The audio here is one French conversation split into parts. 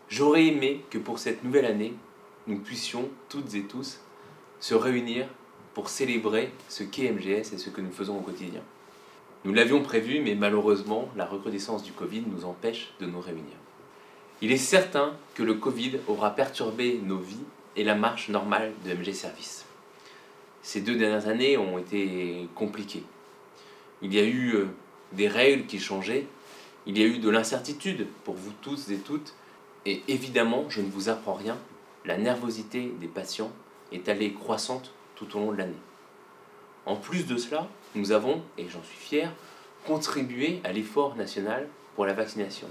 J'aurais aimé que pour cette nouvelle année, nous puissions toutes et tous se réunir pour célébrer ce qu'est MGS et ce que nous faisons au quotidien. Nous l'avions prévu, mais malheureusement, la recrudescence du Covid nous empêche de nous réunir. Il est certain que le Covid aura perturbé nos vies et la marche normale de MG Service. Ces 2 dernières années ont été compliquées. Il y a eu des règles qui changeaient, il y a eu de l'incertitude pour vous tous et toutes, et évidemment, je ne vous apprends rien, la nervosité des patients est allée croissante tout au long de l'année. En plus de cela, nous avons, et j'en suis fier, contribué à l'effort national pour la vaccination.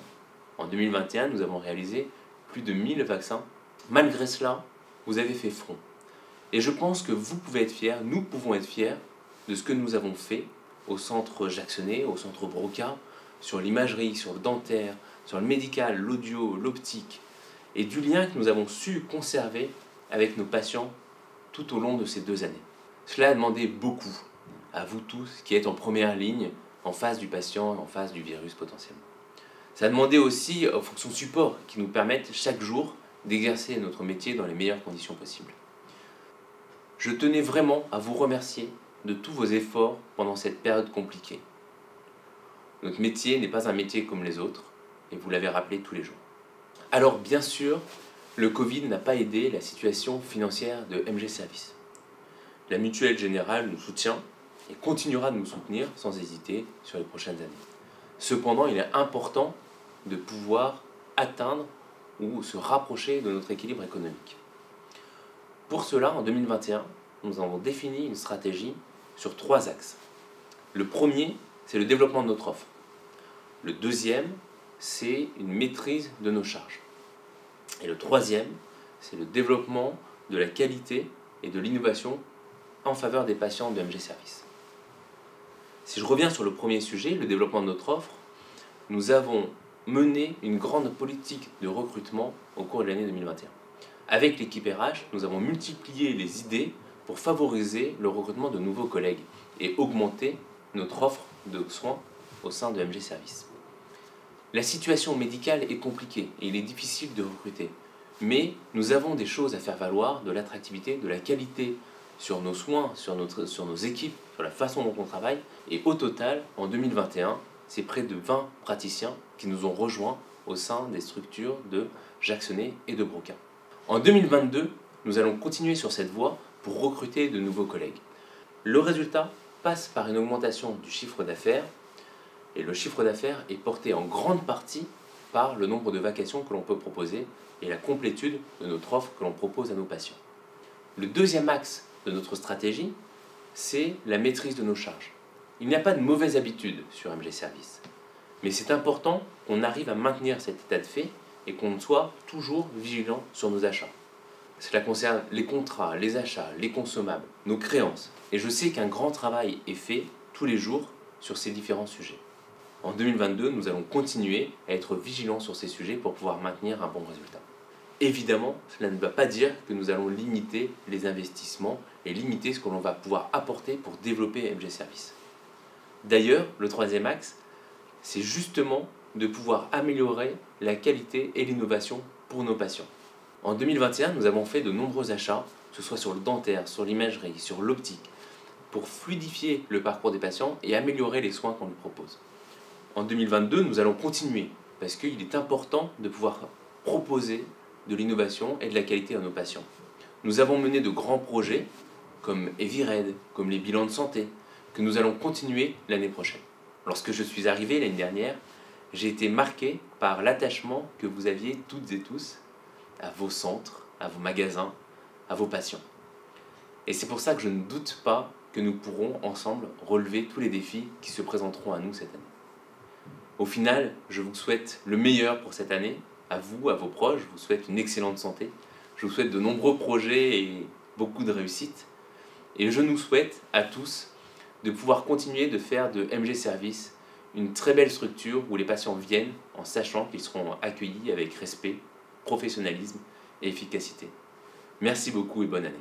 En 2021, nous avons réalisé plus de 1000 vaccins. Malgré cela, vous avez fait front. Et je pense que vous pouvez être fiers, nous pouvons être fiers de ce que nous avons fait au centre Jackson, au centre Broca, sur l'imagerie, sur le dentaire, sur le médical, l'audio, l'optique, et du lien que nous avons su conserver avec nos patients tout au long de ces 2 années. Cela a demandé beaucoup à vous tous qui êtes en première ligne, en face du patient, en face du virus potentiellement. Ça a demandé aussi aux fonctions support qui nous permettent chaque jour d'exercer notre métier dans les meilleures conditions possibles. Je tenais vraiment à vous remercier de tous vos efforts pendant cette période compliquée. Notre métier n'est pas un métier comme les autres, et vous l'avez rappelé tous les jours. Alors bien sûr, le Covid n'a pas aidé la situation financière de MG Service. La Mutuelle Générale nous soutient et continuera de nous soutenir sans hésiter sur les prochaines années. Cependant, il est important de pouvoir atteindre ou se rapprocher de notre équilibre économique. Pour cela, en 2021, nous avons défini une stratégie sur 3 axes. Le premier, c'est le développement de notre offre. Le deuxième, c'est une maîtrise de nos charges. Et le troisième, c'est le développement de la qualité et de l'innovation en faveur des patients de MG Service. Si je reviens sur le premier sujet, le développement de notre offre, nous avons mené une grande politique de recrutement au cours de l'année 2021. Avec l'équipe RH, nous avons multiplié les idées pour favoriser le recrutement de nouveaux collègues et augmenter notre offre de soins au sein de MG Service. La situation médicale est compliquée et il est difficile de recruter, mais nous avons des choses à faire valoir, de l'attractivité, de la qualité sur nos soins, sur nos équipes, sur la façon dont on travaille, et au total, en 2021, c'est près de 20 praticiens qui nous ont rejoints au sein des structures de Jackson et de Broca. En 2022, nous allons continuer sur cette voie pour recruter de nouveaux collègues. Le résultat passe par une augmentation du chiffre d'affaires, et le chiffre d'affaires est porté en grande partie par le nombre de vacations que l'on peut proposer et la complétude de notre offre que l'on propose à nos patients. Le deuxième axe de notre stratégie, c'est la maîtrise de nos charges. Il n'y a pas de mauvaise habitude sur MG Service, mais c'est important qu'on arrive à maintenir cet état de fait et qu'on soit toujours vigilant sur nos achats. Cela concerne les contrats, les achats, les consommables, nos créances, et je sais qu'un grand travail est fait tous les jours sur ces différents sujets. En 2022, nous allons continuer à être vigilants sur ces sujets pour pouvoir maintenir un bon résultat. Évidemment, cela ne va pas dire que nous allons limiter les investissements et limiter ce que l'on va pouvoir apporter pour développer MG Service. D'ailleurs, le troisième axe, c'est justement de pouvoir améliorer la qualité et l'innovation pour nos patients. En 2021, nous avons fait de nombreux achats, que ce soit sur le dentaire, sur l'imagerie, sur l'optique, pour fluidifier le parcours des patients et améliorer les soins qu'on lui propose. En 2022, nous allons continuer, parce qu'il est important de pouvoir proposer de l'innovation et de la qualité à nos patients. Nous avons mené de grands projets, comme Evired, comme les bilans de santé, que nous allons continuer l'année prochaine. Lorsque je suis arrivé l'année dernière, j'ai été marqué par l'attachement que vous aviez toutes et tous à vos centres, à vos magasins, à vos patients. Et c'est pour ça que je ne doute pas que nous pourrons ensemble relever tous les défis qui se présenteront à nous cette année. Au final, je vous souhaite le meilleur pour cette année, à vous, à vos proches, je vous souhaite une excellente santé, je vous souhaite de nombreux projets et beaucoup de réussite, et je nous souhaite à tous de pouvoir continuer de faire de MG Service une très belle structure où les patients viennent en sachant qu'ils seront accueillis avec respect, professionnalisme et efficacité. Merci beaucoup et bonne année.